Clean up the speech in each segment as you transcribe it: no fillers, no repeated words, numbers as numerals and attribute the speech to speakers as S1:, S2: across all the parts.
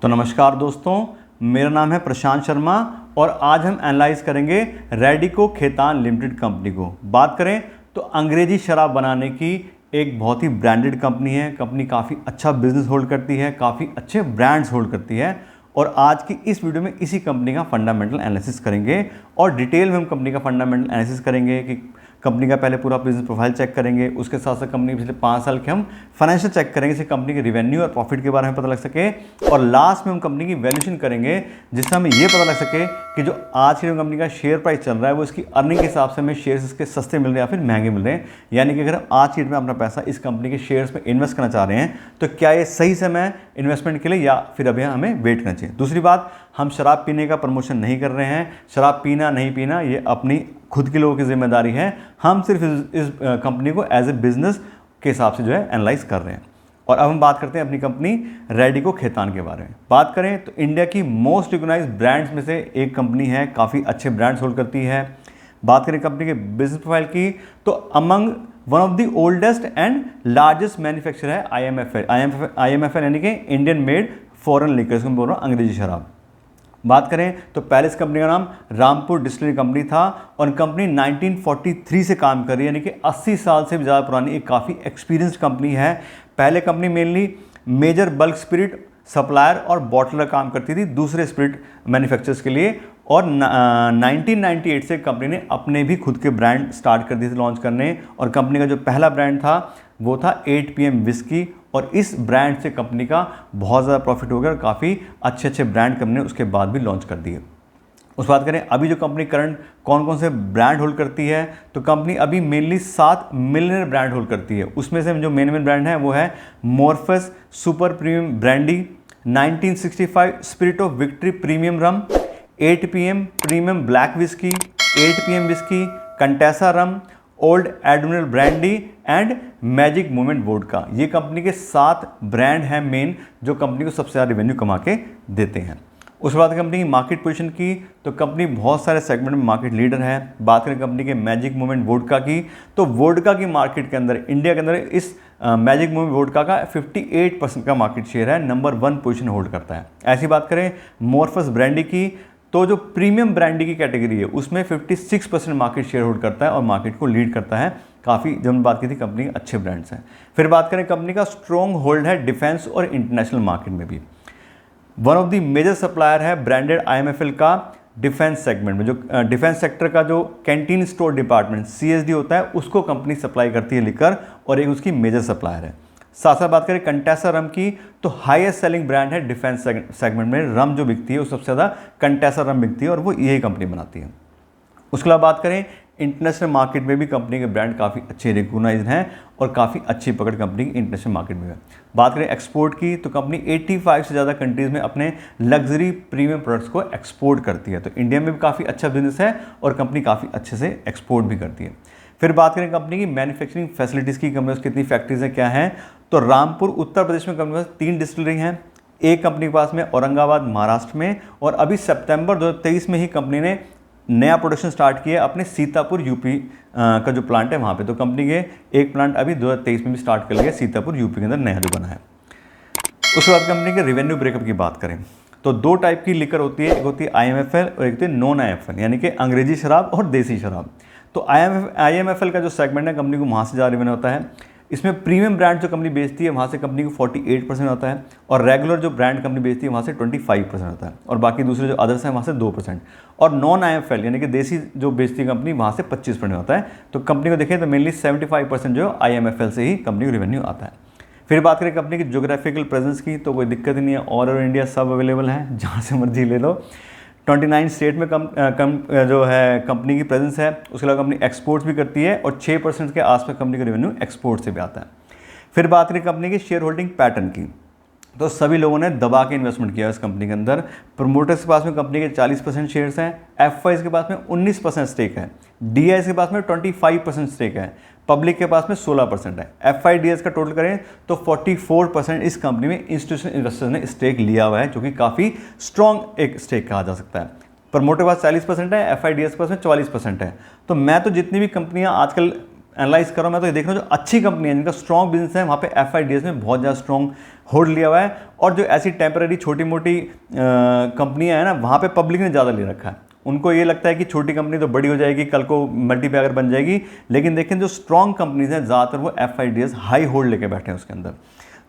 S1: तो नमस्कार दोस्तों, मेरा नाम है प्रशांत शर्मा और आज हम एनालाइज करेंगे रैडिको खेतान लिमिटेड कंपनी को। बात करें तो अंग्रेजी शराब बनाने की एक बहुत ही ब्रांडेड कंपनी है। कंपनी काफ़ी अच्छा बिजनेस होल्ड करती है, काफ़ी अच्छे ब्रांड्स होल्ड करती है और आज की इस वीडियो में इसी कंपनी का फंडामेंटल एनालिसिस करेंगे और डिटेल में हम कंपनी का फंडामेंटल एनालिसिस करेंगे कि कंपनी का पहले पूरा बिजनेस प्रोफाइल चेक करेंगे, उसके साथ साथ कंपनी पिछले 5 साल के हम फाइनेंशियल चेक करेंगे जिससे कंपनी के रेवेन्यू और प्रॉफिट के बारे में पता लग सके और लास्ट में हम कंपनी की वैल्यूएशन करेंगे जिससे हमें ये पता लग सके कि जो आज की जो कंपनी का शेयर प्राइस चल रहा है वो इसकी अर्निंग के हिसाब से हमें शेयर्स इसके सस्ते मिल रहे हैं या फिर महंगे मिल रहे हैं। यानी कि अगर हम आज की डेट में अपना पैसा इस कंपनी के शेयर्स में इन्वेस्ट करना चाह रहे हैं तो क्या ये सही समय है इन्वेस्टमेंट के लिए या फिर अभी हमें वेट करना चाहिए। दूसरी बात, हम शराब पीने का प्रमोशन नहीं कर रहे हैं। शराब पीना नहीं पीना ये अपनी खुद के लोगों की जिम्मेदारी है। हम सिर्फ इस कंपनी को एज ए बिजनेस के हिसाब से जो है एनालाइज कर रहे हैं। और अब हम बात करते हैं अपनी कंपनी रैडिको खेतान के बारे में। बात करें तो इंडिया की मोस्ट रिकॉग्नाइज्ड ब्रांड्स में से एक कंपनी है, काफ़ी अच्छे ब्रांड्स होल्ड करती है। बात करें कंपनी के बिजनेस प्रोफाइल की तो among one of the oldest and largest manufacturer है IMFL यानी कि इंडियन मेड फॉरेन लिकर, इसको मैं बोल रहा हूँ अंग्रेजी शराब। बात करें तो पहले इस कंपनी का नाम रामपुर डिस्टिलरी कंपनी था और कंपनी 1943 से काम कर रही है, यानी कि 80 साल से भी ज़्यादा पुरानी एक काफ़ी एक्सपीरियंस्ड कंपनी है। पहले company mainly major bulk spirit supplier और बॉटलर काम करती थी दूसरे स्पिरिट मैन्युफैक्चरर्स के लिए और 1998 से कंपनी ने अपने भी खुद के ब्रांड स्टार्ट कर दिए थे लॉन्च करने। और कंपनी का जो पहला ब्रांड था वो था 8 PM विस्की और इस ब्रांड से कंपनी का बहुत ज़्यादा प्रॉफिट हो गया और काफ़ी अच्छे ब्रांड कंपनी ने उसके बाद भी लॉन्च कर दिए। उस बात करें अभी जो कंपनी करंट कौन कौन से ब्रांड होल्ड करती है तो कंपनी अभी मेनली 7 मिलियनर ब्रांड होल्ड करती है। उसमें से जो मेन ब्रांड है वो है Morpheus super premium brandy, 1965 spirit of victory premium rum, 8 PM premium black whisky, 8 PM whisky, Contessa rum, old admiral brandy and magic moment vodka. ये कंपनी के 7 ब्रांड हैं मेन जो कंपनी को सबसे ज़्यादा रेवेन्यू कमा के देते हैं। उसके बाद कंपनी की मार्केट पोजीशन की तो कंपनी बहुत सारे सेगमेंट में मार्केट लीडर है। बात करें कंपनी के मैजिक मोमेंट वोडका की तो वोडका की मार्केट के अंदर इंडिया के अंदर इस मैजिक मोमेंट वोडका का 58% का मार्केट शेयर है, नंबर 1 पोजीशन होल्ड करता है। ऐसी बात करें मोर्फस ब्रांडी की तो जो प्रीमियम ब्रांडी की कैटेगरी है उसमें 56% मार्केट शेयर होल्ड करता है और मार्केट को लीड करता है। काफ़ी जब हम बात की थी कंपनी के अच्छे ब्रांड्स हैं। फिर बात करें कंपनी का स्ट्रॉन्ग होल्ड है डिफेंस और इंटरनेशनल मार्केट में भी। One of the major supplier है ब्रांडेड IMFL का डिफेंस सेगमेंट में। जो डिफेंस सेक्टर का जो कैंटीन स्टोर डिपार्टमेंट CSD होता है उसको कंपनी सप्लाई करती है लिकर और एक उसकी मेजर सप्लायर है। साथ साथ बात करें कंटेसा रम की तो हाईएस्ट सेलिंग ब्रांड है डिफेंस सेगमेंट में। रम जो बिकती है वो सबसे ज़्यादा कंटेसा रम बिकती है और वो यही कंपनी बनाती है। उसके अलावा बात करें इंटरनेशनल मार्केट में भी कंपनी के ब्रांड काफ़ी अच्छे रिकॉग्नाइज्ड हैं और काफ़ी अच्छी पकड़ कंपनी की इंटरनेशनल मार्केट में है। बात करें एक्सपोर्ट की तो कंपनी 85 से ज़्यादा कंट्रीज़ में अपने लग्जरी प्रीमियम प्रोडक्ट्स को एक्सपोर्ट करती है। तो इंडिया में भी काफ़ी अच्छा बिजनेस है और कंपनी काफ़ी अच्छे से एक्सपोर्ट भी करती है। फिर बात करें कंपनी की मैन्युफैक्चरिंग फैसिलिटीज़ की, कंपनी कितनी फैक्ट्रीज हैं क्या हैं तो रामपुर उत्तर प्रदेश में कंपनी के पास 3 डिस्टिलरी हैं, एक कंपनी के पास में औरंगाबाद महाराष्ट्र में और अभी सितंबर 2023 में ही कंपनी ने नया प्रोडक्शन स्टार्ट किया अपने सीतापुर UP का जो प्लांट है वहाँ पे। तो कंपनी के एक प्लांट अभी 2023 में भी स्टार्ट कर लिया सीतापुर UP के अंदर नया जो बना है। उसके बाद कंपनी के रेवेन्यू ब्रेकअप की बात करें तो 2 टाइप की लिकर होती है, एक होती है IMFL और एक होती है नॉन IMFL यानी कि अंग्रेजी शराब और देसी शराब। तो IMFL का जो सेगमेंट है कंपनी को वहाँ से ज़्यादा रेवेन्यू होता है। इसमें प्रीमियम ब्रांड जो कंपनी बेचती है वहाँ से कंपनी को 48% होता है और रेगुलर जो ब्रांड कंपनी बेचती है वहाँ से 25% होता है और बाकी दूसरे जो अदर्स हैं वहाँ से 2%। और नॉन IMFL यानी कि देसी जो बेचती है कंपनी वहाँ से 25% होता है। तो कंपनी को देखें तो मेनली 75% जो IMFL से ही कंपनी को रेवेन्यू आता है। फिर बात करें कंपनी की ज्योग्राफिकल प्रेजेंस की तो कोई दिक्कत ही नहीं है, ऑल ओवर इंडिया सब अवेलेबल है, जहाँ से मर्जी ले लो। 29 स्टेट में जो है कंपनी की प्रेजेंस है। उसके अलावा कंपनी एक्सपोर्ट्स भी करती है और 6% के आसपास कंपनी का रेवेन्यू एक्सपोर्ट से भी आता है। फिर बात करें कंपनी की शेयर होल्डिंग पैटर्न की तो सभी लोगों ने दबा के इन्वेस्टमेंट किया इस कंपनी के अंदर। प्रमोटर्स के पास में कंपनी के 40% शेयर्स हैं, FIs के पास में 19% स्टेक है, DIs के पास में 25% स्टेक है, पब्लिक के पास में 16% है। FIDs का टोटल करें तो 44% इस कंपनी में इंस्टीट्यूशनल इन्वेस्टर्स ने स्टेक लिया हुआ है जो कि काफ़ी स्ट्रॉन्ग एक स्टेक कहा जा सकता है। प्रमोटर के पास 40% है, FIDs के पास में 44% है। तो मैं तो जितनी भी कंपनियाँ आजकल एनालाइज कर रहा हूँ मैं तो ये देख रहा हूँ जो अच्छी कंपनी है जिनका स्ट्रॉन्ग बिजनेस है वहाँ पे FIDs में बहुत ज़्यादा स्ट्रॉन्ग होल्ड लिया हुआ है, और जो ऐसी टेम्पररी छोटी मोटी कंपनियाँ हैं ना वहाँ पे पब्लिक ने ज़्यादा ले रखा है। उनको ये लगता है कि छोटी कंपनी तो बड़ी हो जाएगी, कल को मल्टीपैगर बन जाएगी, लेकिन देखें जो स्ट्रॉन्ग कंपनीज हैं ज़्यादातर वो FIDs हाई होल्ड लेके बैठे हैं उसके अंदर।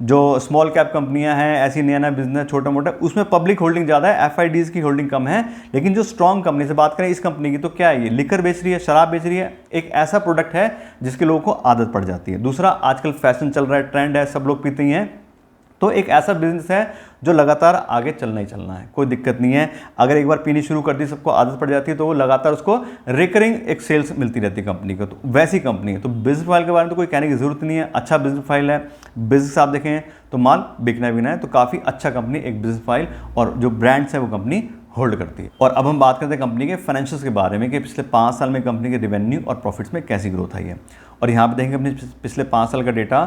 S1: जो स्मॉल कैप कंपनियां हैं, ऐसी नया नया बिजनेस छोटा मोटा, उसमें पब्लिक होल्डिंग ज़्यादा है, FIDs की होल्डिंग कम है। लेकिन जो स्ट्रॉन्ग कंपनी से बात करें इस कंपनी की, तो क्या है, ये लिकर बेच रही है, शराब बेच रही है, एक ऐसा प्रोडक्ट है जिसके लोगों को आदत पड़ जाती है। दूसरा, आजकल फैशन चल रहा है, ट्रेंड है, सब लोग पीते ही हैं, तो एक ऐसा बिजनेस है जो लगातार आगे चलना ही चलना है, कोई दिक्कत नहीं है। अगर एक बार पीनी शुरू कर दी, सबको आदत पड़ जाती है, तो वो लगातार उसको रिकरिंग एक सेल्स मिलती रहती है कंपनी को, तो वैसी कंपनी है। तो बिजनेस फाइल के बारे में तो कोई कहने की जरूरत नहीं है, अच्छा बिजनेस फाइल है, बिजनेस आप देखें तो माल बिकना बिना है, तो काफ़ी अच्छा कंपनी एक बिजनेस फाइल और जो ब्रांड्स है वो कंपनी होल्ड करती है। और अब हम बात करते हैं कंपनी के फाइनेंशियल्स के बारे में कि पिछले 5 साल में कंपनी के रेवेन्यू और प्रॉफिट्स में कैसी ग्रोथ आई है। और यहाँ पे देखेंगे अपने पिछले 5 साल का डेटा,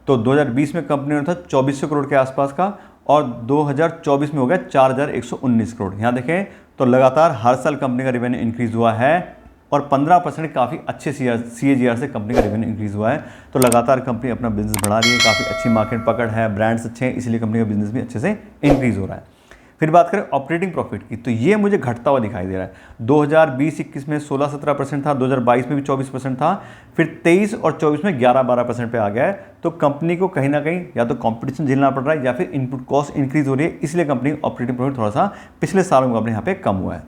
S1: तो 2020 में कंपनी ने था 2400 करोड़ के आसपास का, और 2024 में हो गया 4119 करोड़। यहाँ देखें तो लगातार हर साल कंपनी का रेवेन्यू इंक्रीज हुआ है, और 15% काफ़ी अच्छे CAGR से कंपनी का रेवेन्यू इंक्रीज हुआ है। तो लगातार कंपनी अपना बिजनेस बढ़ा रही है, काफ़ी अच्छी मार्केट पकड़ है, ब्रांड्स अच्छे हैं, इसलिए कंपनी का बिजनेस भी अच्छे से इंक्रीज हो रहा है। फिर बात करें ऑपरेटिंग प्रॉफिट की, तो ये मुझे घटता हुआ दिखाई दे रहा है। 2020-21 में 16-17% था, 2022 में भी 24% था, फिर 23 और 24 में 11-12% पे आ गया है। तो कंपनी को कहीं ना कहीं या तो कंपटीशन झेलना पड़ रहा है या फिर इनपुट कॉस्ट इंक्रीज हो रही है, इसलिए कंपनी ऑपरेटिंग प्रॉफिट थोड़ा सा पिछले सालों में अपने यहाँ पे कम हुआ है,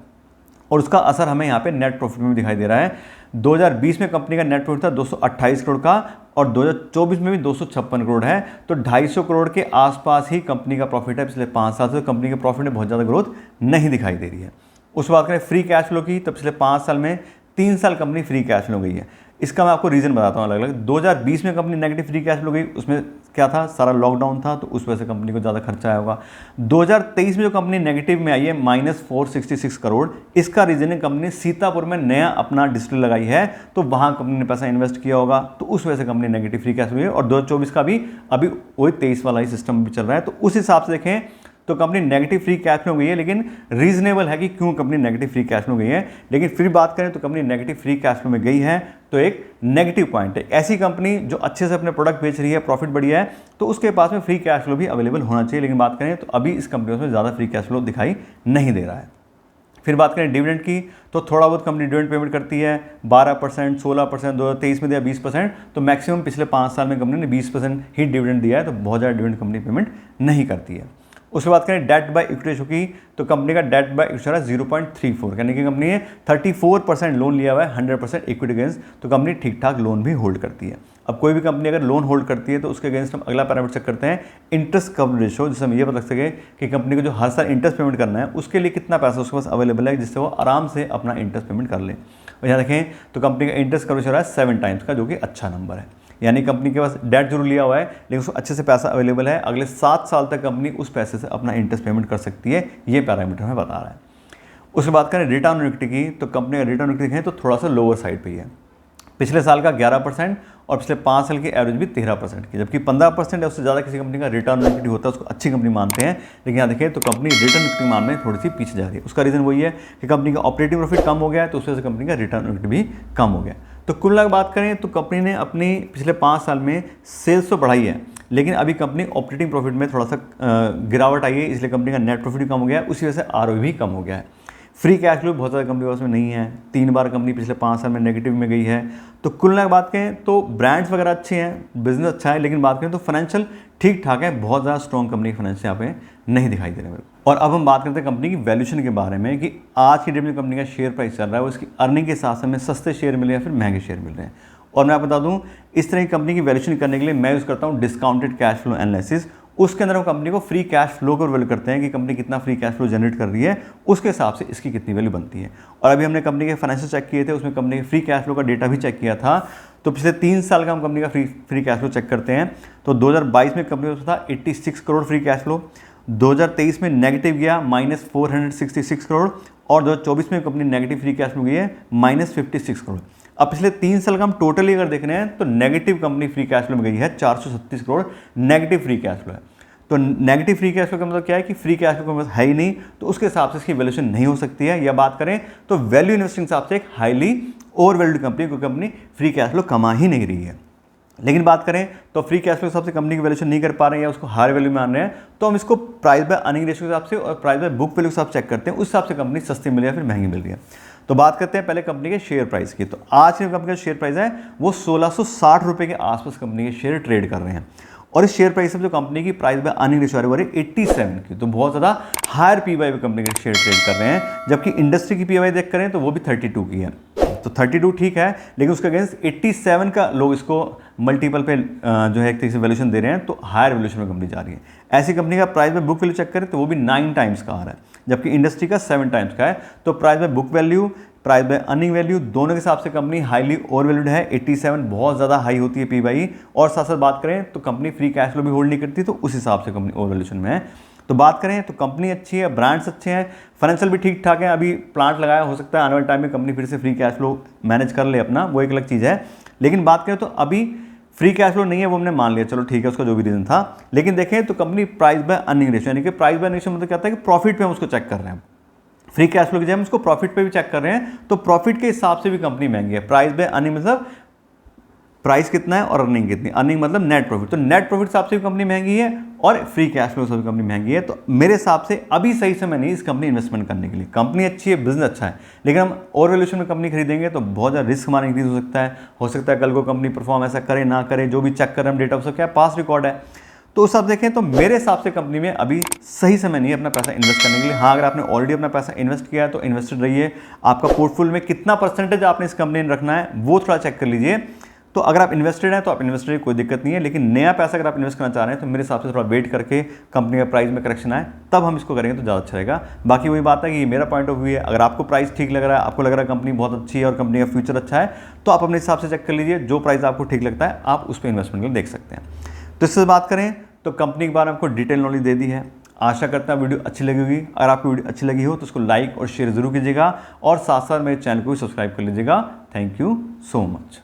S1: और उसका असर हमें यहाँ पे नेट प्रॉफिट में भी दिखाई दे रहा है। 2020 में कंपनी का नेट प्रॉफिट था 228 करोड़ का, और 2024 में भी 256 करोड़ है, तो 250 करोड़ के आसपास ही कंपनी का प्रॉफिट है। पिछले 5 साल से कंपनी के प्रॉफिट में बहुत ज़्यादा ग्रोथ नहीं दिखाई दे रही है। उस बात करें फ्री कैश फ्लो की, तो पिछले 5 साल में 3 साल कंपनी फ्री कैश फ्लो गई है। इसका मैं आपको रीज़न बताता हूँ अलग अलग। 2020 में company negative free cash flow गई, उसमें क्या था, सारा लॉकडाउन था, तो उस वजह से कंपनी को ज़्यादा खर्चा आया होगा। 2023 में जो कंपनी नेगेटिव में आई है -466 करोड़, इसका रीज़न है कंपनी ने सीतापुर में नया अपना डिस्टिल लगाई है, तो वहाँ कंपनी ने पैसा इन्वेस्ट किया होगा, तो उस वजह से company negative free cash flow हुई है। और 2024 का भी अभी वही 23 वाला ही सिस्टम भी चल रहा है, तो उस हिसाब से देखें तो company negative free cash flow गई है, लेकिन रीजनेबल है कि क्यों company negative free cash flow गई है। लेकिन फिर बात करें तो company negative free cash flow में गई है, तो एक नेगेटिव पॉइंट है। ऐसी कंपनी जो अच्छे से अपने प्रोडक्ट बेच रही है, प्रॉफिट बढ़िया है, तो उसके पास में फ्री कैश फ्लो भी अवेलेबल होना चाहिए। लेकिन बात करें तो अभी इस कंपनी में ज़्यादा फ्री कैश फ्लो दिखाई नहीं दे रहा है। फिर बात करें डिविडेंड की, तो थोड़ा बहुत कंपनी डिविडेंड पेमेंट करती है, 12%, 16%, 2023 में दिया 20%, तो मैक्सिमम पिछले 5 साल में कंपनी ने 20% ही डिविडेंड दिया है, तो बहुत ज़्यादा डिविडेंड कंपनी पेमेंट नहीं करती है। उसके बाद करें डेट बाय इक्विटी रेशो की, तो कंपनी का डेट बाय इक्विटी रेशो 0.34, यानी कि कंपनी ने 34% लोन लिया हुआ है 100% इक्विटी अगेंस्ट, तो कंपनी ठीक ठाक लोन भी होल्ड करती है। अब कोई भी कंपनी अगर लोन होल्ड करती है तो उसके अगेंस्ट हम अगला पैरामीटर चेक करते हैं इंटरेस्ट कवरेज रेशो, जिससे हम ये पता लग सके कि कंपनी को जो हर साल इंटरेस्ट पेमेंट करना है उसके लिए कितना पैसा उसके पास अवेलेबल है, जिससे वो आराम से अपना इंटरेस्ट पेमेंट कर ले। और यहाँ देखें तो कंपनी का इंटरेस्ट कवरेज हो रहा है 7 टाइम्स का, जो कि अच्छा नंबर है। यानी कंपनी के पास डेट जरूर लिया हुआ है, लेकिन उसको अच्छे से पैसा अवेलेबल है, अगले 7 साल तक कंपनी उस पैसे से अपना इंटरेस्ट पेमेंट कर सकती है, ये पैरामीटर हमें बता रहा है। उसके बाद करें रिटर्न ऑन इक्विटी की, तो कंपनी का रिटर्न ऑन इक्विटी देखें तो थोड़ा सा लोअर साइड पे ही है। पिछले साल का 11% और पिछले 5 साल की एवरेज भी 13% की, जबकि 15% या उससे ज़्यादा किसी कंपनी का रिटर्न ऑन इक्विटी होता है उसको अच्छी कंपनी मानते हैं। लेकिन यहाँ देखें तो कंपनी रिटर्न इक्विटी मानने में थोड़ी सी पीछे जा रही है। उसका रीज़न वही है कि कंपनी का ऑपरेटिंग प्रॉफिट कम हो गया है, तो उस वजह से कंपनी का रिटर्न ऑन इक्विटी भी कम हो गया। तो कुल मिलाकर बात करें तो कंपनी ने अपनी पिछले 5 साल में सेल्स तो बढ़ाई है, लेकिन अभी कंपनी ऑपरेटिंग प्रॉफिट में थोड़ा सा गिरावट आई है, इसलिए कंपनी का नेट प्रॉफिट भी कम हो गया है, उसी वजह से ROE भी कम हो गया है। फ्री कैश फ्लो बहुत ज़्यादा कंपनी के पास में नहीं है, 3 बार कंपनी पिछले 5 साल में नेगेटिव में गई है। तो कुल मिलाकर बात करें तो ब्रांड्स वगैरह अच्छे हैं, बिजनेस अच्छा है, लेकिन बात करें तो फाइनेंशियल ठीक ठाक है, बहुत ज़्यादा स्ट्रॉन्ग कंपनी फाइनेंशियल यहाँ पे नहीं दिखाई दे रहे मेरे को। और अब हम बात करते हैं कंपनी की वैल्यूएशन के बारे में कि आज की डेट में कंपनी का शेयर प्राइस चल रहा है, वो इसकी अर्निंग के साथ हमें सस्ते शेयर मिले या फिर महंगे शेयर मिल रहे हैं। और मैं आपको बता दूं, इस तरह की कंपनी की वैल्यूएशन करने के लिए मैं यूज़ करता हूं डिस्काउंटेड कैश फ्लो एनालिसिस। उसके अंदर हम कंपनी को फ्री कैश फ्लो को वैल्यू करते हैं कि कंपनी कितना फ्री कैश फ्लो जनरेट कर रही है, उसके हिसाब से इसकी कितनी वैल्यू बनती है। और अभी हमने कंपनी के फाइनेंशियल चेक किए थे, उसमें कंपनी के फ्री कैश फ्लो का डेटा भी चेक किया था। तो पिछले 3 साल का हम कंपनी का फ्री कैश फ्लो चेक करते हैं, तो 2022 में कंपनी का था 86 करोड़ फ्री कैश फ्लो, 2023 में नेगेटिव गया -466 करोड़, और 2024 में company negative free cash flow गई है -56 करोड़। अब पिछले 3 साल का हम टोटली अगर देख रहे हैं तो negative company free cash flow में गई है 436 crore negative free cash flow है। तो नेगेटिव फ्री कैश फ्लो का मतलब क्या है कि फ्री कैश फ्लो का मतलब है ही नहीं, तो उसके हिसाब से इसकी वैल्यूएशन नहीं हो सकती है। या बात करें तो वैल्यू इन्वेस्टिंग के हिसाब से एक हाईली ओवर वैल्यूड कंपनी, कोई कंपनी फ्री कैश फ्लो कमा ही नहीं रही है। लेकिन बात करें तो फ्री कैश फ्लो के हिसाब से कंपनी की वैल्यूएशन नहीं कर पा रहे हैं या उसको हायर वैल्यू में आन रहे हैं, तो हम इसको प्राइस बाय अर्निंग रेशियो के हिसाब से और प्राइस बाय बुक वैल्यू के हिसाब से चेक करते हैं, उस हिसाब से कंपनी सस्ती मिल रही है या फिर महंगी मिल रही है। तो बात करते हैं पहले कंपनी के शेयर प्राइस की। तो आज की कंपनी का शेयर प्राइस है वो 1660 रुपये के आसपास कंपनी के शेयर ट्रेड कर रहे हैं। और इस शेयर प्राइस से जो कंपनी की प्राइस बाय अर्निंग रेशियो आ रही है 87 की, तो बहुत ज़्यादा हायर पीवाई कंपनी के शेयर ट्रेड कर रहे हैं, जबकि इंडस्ट्री की पीवाई देख करें तो वो भी 32 की है। तो 32 ठीक है, लेकिन उसके अगेंस्ट 87 का लोग इसको मल्टीपल पे जो है एक तरीके से वैल्यूएशन दे रहे हैं, तो हायर वैल्यूएशन में कंपनी जा रही है। ऐसी कंपनी का price by book value check करें तो वो भी 9 टाइम्स का आ रहा है, जबकि इंडस्ट्री का 7 टाइम्स का है। तो price by book value, price by earning value दोनों के हिसाब से कंपनी हाईली ओवर वैल्यूड है। 87 बहुत ज़्यादा हाई होती है पी/ई। और साथ साथ बात करें तो कंपनी फ्री कैश फ्लो भी होल्ड नहीं करती, तो उस हिसाब से कंपनी ओवर वैल्यूएशन में है। तो बात करें तो कंपनी अच्छी है, ब्रांड्स अच्छे हैं, फाइनेंशियल भी ठीक ठाक है। अभी प्लांट लगाया, हो सकता है आने वाले टाइम में कंपनी फिर से फ्री कैश फ्लो मैनेज कर ले अपना, वो एक अलग चीज़ है। लेकिन बात करें तो अभी फ्री कैश फ्लो नहीं है, वो हमने मान लिया, चलो ठीक है, उसका जो भी रीज़न था। लेकिन देखें तो company price by earning ratio, यानी कि प्राइस बाय अर्निंग रेशियो मतलब क्या होता है कि प्रॉफिट पे हम उसको चेक कर रहे हैं। फ्री कैश फ्लो की जगह हम उसको प्रॉफिट पे भी चेक कर रहे हैं, तो प्रॉफिट के हिसाब से भी कंपनी महंगी है। प्राइस बाय अर्निंग मतलब प्राइस कितना है और अर्निंग कितनी, अर्निंग मतलब नेट प्रॉफिट, तो नेट प्रॉफिट हिसाब से भी कंपनी महंगी है और फ्री कैश फ्लो से भी कंपनी महंगी है। तो मेरे हिसाब से अभी सही समय नहीं इस कंपनी इन्वेस्टमेंट करने के लिए। कंपनी अच्छी है, बिजनेस अच्छा है, लेकिन हम ओवर वैल्यूएशन में कंपनी खरीदेंगे तो बहुत ज़्यादा रिस्क हमारा इंक्रीज हो सकता है कल को कंपनी परफॉर्म ऐसा करे ना करे, जो भी चेक कर रहे हैं डेटा उसका क्या पास रिकॉर्ड है। तो उस हिसाब देखें तो मेरे हिसाब से कंपनी में अभी सही समय नहीं है अपना पैसा इन्वेस्ट करने के लिए। हाँ, अगर आपने ऑलरेडी अपना पैसा इन्वेस्ट किया है तो इन्वेस्टेड रहिए। आपका पोर्टफोलियो में कितना परसेंटेज आपने इस कंपनी में रखना है वो थोड़ा चेक कर लीजिए। तो अगर आप इन्वेस्टेड हैं तो आप इन्वेस्टेड, कोई दिक्कत नहीं है, लेकिन नया पैसा अगर आप इन्वेस्ट करना चाह रहे हैं तो मेरे हिसाब से थोड़ा वेट करके कंपनी का प्राइस में करेक्शन आए तब हम इसको करेंगे तो ज़्यादा अच्छा रहेगा। बाकी वही बात है कि मेरा पॉइंट ऑफ व्यू है, अगर आपको प्राइस ठीक लग रहा है, आपको लग रहा है कंपनी बहुत अच्छी है और कंपनी का फ्यूचर अच्छा है, तो आप अपने हिसाब से चेक कर लीजिए, जो प्राइस आपको ठीक लगता है आप उस पर इन्वेस्टमेंट के लिए देख सकते हैं। तो इससे बात करें तो कंपनी के बारे में आपको डिटेल नॉलेज दे दी है। आशा करता हूँ वीडियो अच्छी लगी होगी। अगर आपको वीडियो अच्छी लगी हो तो उसको लाइक और शेयर जरूर कीजिएगा और साथ साथ मेरे चैनल को भी सब्सक्राइब कर लीजिएगा। Thank you so much.